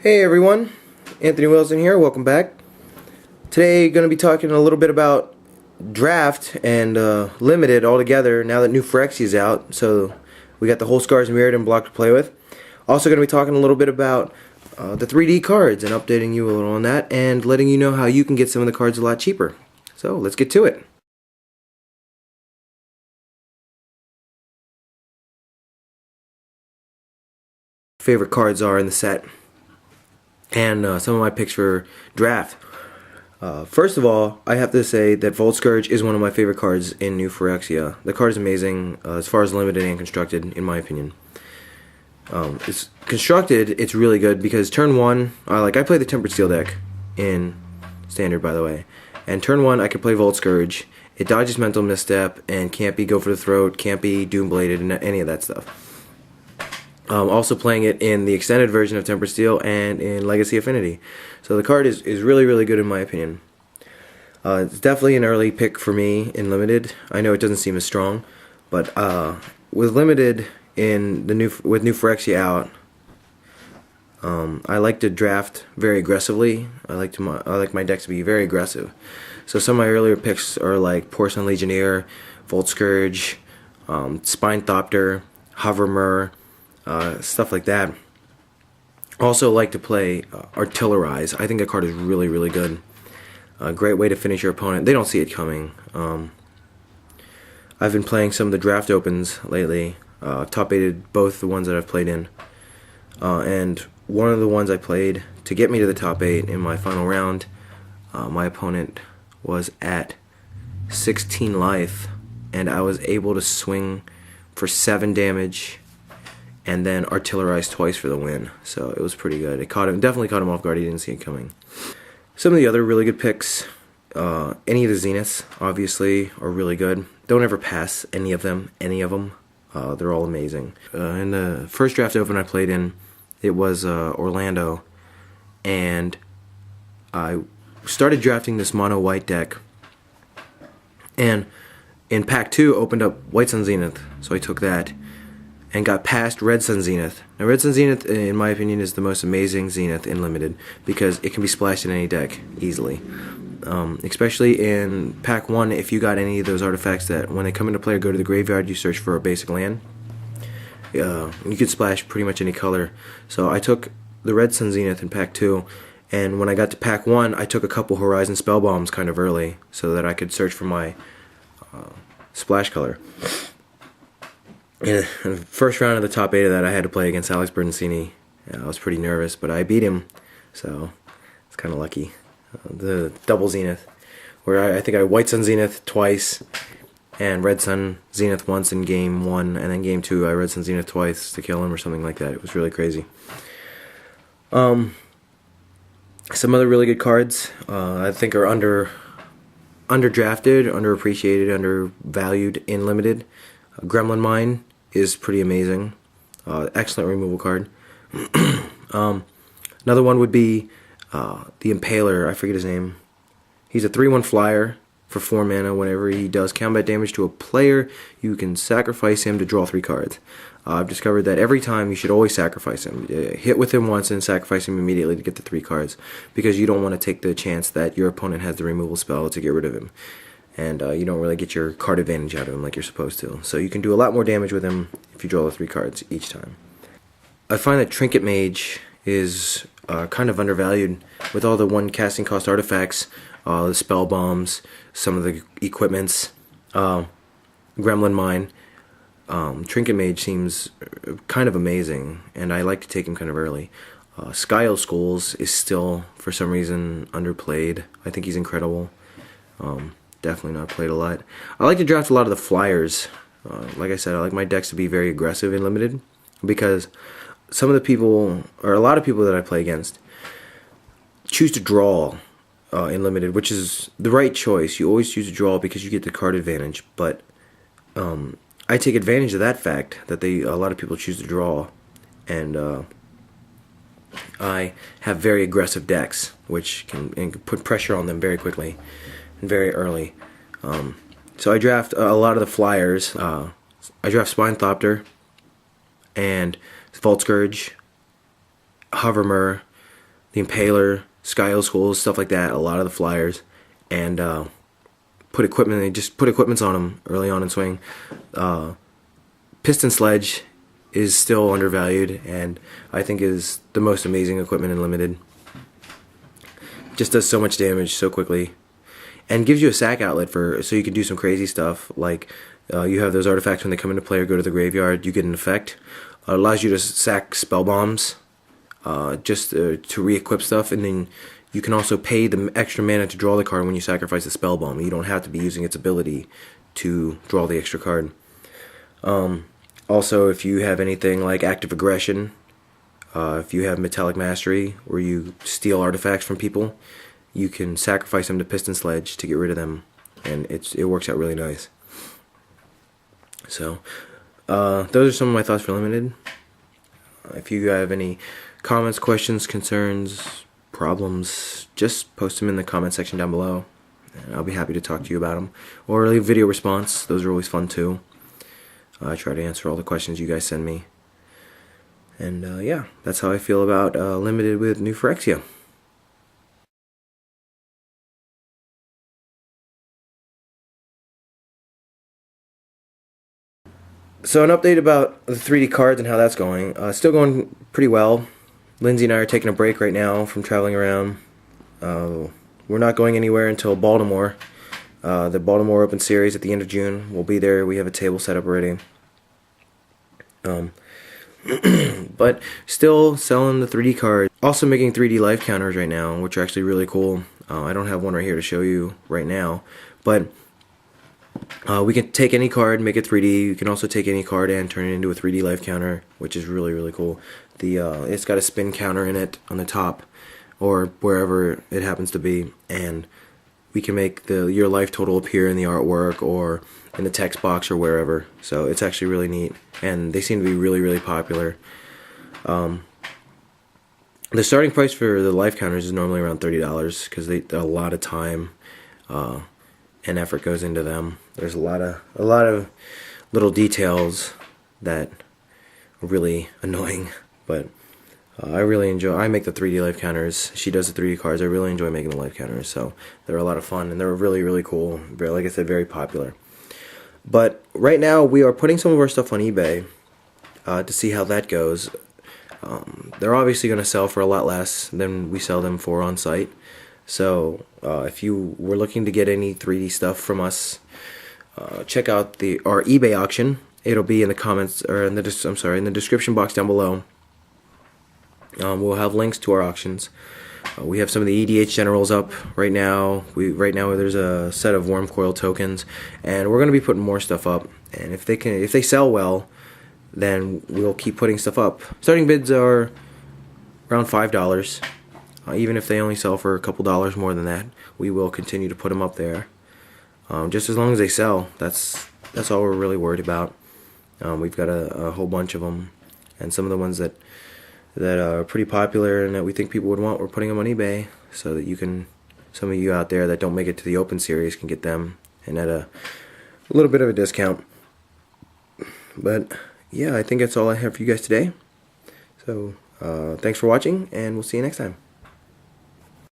Hey everyone, Anthony Wilson here, welcome back. Today going to be talking a little bit about draft and limited altogether now that new Phyrexia is out. So we got the whole Scars Mirrored and block to play with. Also going to be talking a little bit about the 3D cards and updating you a little on that and letting you know how you can get some of the cards a lot cheaper. So let's get to it. Favorite cards are in the set and some of my picks for draft. First of all, I have to say that Volt Scourge is one of my favorite cards in New Phyrexia. The card is amazing as far as limited and constructed, in my opinion. It's constructed, it's really good because turn 1, I play the Tempered Steel deck in Standard, by the way. And turn 1, I can play Volt Scourge. It dodges Mental Misstep and can't be Go for the Throat, can't be Doombladed, and any of that stuff. Also playing it in the extended version of Tempered Steel and in Legacy Affinity. So the card is really, really good in my opinion. It's definitely an early pick for me in Limited. I know it doesn't seem as strong, but with Limited with New Phyrexia out, I like to draft very aggressively. I like my decks to be very aggressive. So some of my earlier picks are like Porcelain Legionnaire, Volt Scourge, Spinethopter, Hovermur, stuff like that. Also like to play Artillerize. I think that card is really, really good. A great way to finish your opponent. They don't see it coming. I've been playing some of the draft opens lately. Top 8'd both the ones that I've played in. And one of the ones I played to get me to the top 8 in my final round, my opponent was at 16 life, and I was able to swing for 7 damage and then Artillerize twice for the win. So it was pretty good. It definitely caught him off guard. He didn't see it coming. Some of the other really good picks, any of the Zeniths, obviously, are really good. Don't ever pass any of them. They're all amazing. In the first draft open I played in, it was Orlando, and I started drafting this mono white deck, and in pack 2 opened up White Sun Zenith, so I took that and got past Red Sun Zenith. Now Red Sun Zenith, in my opinion, is the most amazing Zenith in Limited because it can be splashed in any deck easily. Especially in pack 1, if you got any of those artifacts that when they come into play or go to the graveyard, you search for a basic land. You could splash pretty much any color. So I took the Red Sun Zenith in pack 2, and when I got to pack 1, I took a couple Horizon Spell Bombs kind of early so that I could search for my splash color. In the first round of the top 8 of that, I had to play against Alex Bertoncini. I was pretty nervous, but I beat him, so it's kind of lucky. The double Zenith, where I think I White Sun Zenith twice and Red Sun Zenith once in game 1, and then game 2 I Red Sun Zenith twice to kill him or something like that. It was really crazy. Some other really good cards I think are underdrafted, underappreciated, undervalued in Limited. Gremlin Mine is pretty amazing. Excellent removal card. Another one would be the Impaler. I forget his name. He's a 3/1 flyer for 4 mana. Whenever he does combat damage to a player, you can sacrifice him to draw 3 cards. I've discovered that every time you should always sacrifice him. Hit with him once and sacrifice him immediately to get the 3 cards, because you don't want to take the chance that your opponent has the removal spell to get rid of him. And you don't really get your card advantage out of him like you're supposed to. So you can do a lot more damage with him if you draw the 3 cards each time. I find that Trinket Mage is kind of undervalued with all the 1 casting cost artifacts, the spell bombs, some of the equipments, Gremlin Mine. Trinket Mage seems kind of amazing, and I like to take him kind of early. Skyle Schools is still, for some reason, underplayed. I think he's incredible. Definitely not played a lot. I like to draft a lot of the flyers. Like I said, I like my decks to be very aggressive and limited, because some of the people, or a lot of people that I play against, choose to draw in limited, which is the right choice. You always choose to draw because you get the card advantage, but I take advantage of that fact that a lot of people choose to draw, and I have very aggressive decks, which can put pressure on them very quickly and very early. So I draft a lot of the flyers. I draft Spinethopter and Volt Scourge Hovermer, the Impaler, Sky Schools, stuff like that. A lot of the flyers, and put equipment. They just put equipments on them early on in swing. Piston Sledge is still undervalued, and I think is the most amazing equipment in Limited. Just does so much damage so quickly, and gives you a sack outlet so you can do some crazy stuff. Like you have those artifacts when they come into play or go to the graveyard. You get an effect. Allows you to sack spell bombs, just to re-equip stuff, and then you can also pay the extra mana to draw the card when you sacrifice the spell bomb. You don't have to be using its ability to draw the extra card. Also, if you have anything like Active Aggression, if you have Metallic Mastery, where you steal artifacts from people, you can sacrifice them to Piston Sledge to get rid of them, and it works out really nice. So, those are some of my thoughts for Limited. If you have any comments, questions, concerns, problems, just post them in the comment section down below, and I'll be happy to talk to you about them. Or leave video response, those are always fun too. I try to answer all the questions you guys send me. And yeah, that's how I feel about Limited with New Phyrexia. So an update about the 3D cards and how that's going. Still going pretty well. Lindsay and I are taking a break right now from traveling around. We're not going anywhere until Baltimore. The Baltimore Open Series at the end of June. We'll be there. We have a table set up already. But still selling the 3D cards. Also making 3D life counters right now, which are actually really cool. I don't have one right here to show you right now, but we can take any card, make it 3D. You can also take any card and turn it into a 3D life counter, which is really, really cool. It's got a spin counter in it on the top, or wherever it happens to be, and we can make your life total appear in the artwork or in the text box or wherever. So it's actually really neat, and they seem to be really, really popular. The starting price for the life counters is normally around $30 because a lot of time and effort goes into them. There's a lot of little details that are really annoying, but I really enjoy. I make the 3D life counters. She does the 3D cards. I really enjoy making the life counters, so they're a lot of fun and they're really, really cool. Like I said, very popular. But right now we are putting some of our stuff on eBay to see how that goes. They're obviously going to sell for a lot less than we sell them for on site. So if you were looking to get any 3D stuff from us, check out our eBay auction. It'll be in the comments, or in the description box down below. We'll have links to our auctions. We have some of the EDH generals up right now. Right now there's a set of Worm Coil tokens, and we're going to be putting more stuff up. And if they sell well, then we'll keep putting stuff up. Starting bids are around $5. Even if they only sell for a couple dollars more than that, we will continue to put them up there. Just as long as they sell, that's all we're really worried about. We've got a whole bunch of them, and some of the ones that are pretty popular and that we think people would want, we're putting them on eBay so that some of you out there that don't make it to the Open Series can get them, and at a little bit of a discount. But yeah, I think that's all I have for you guys today. So thanks for watching, and we'll see you next time.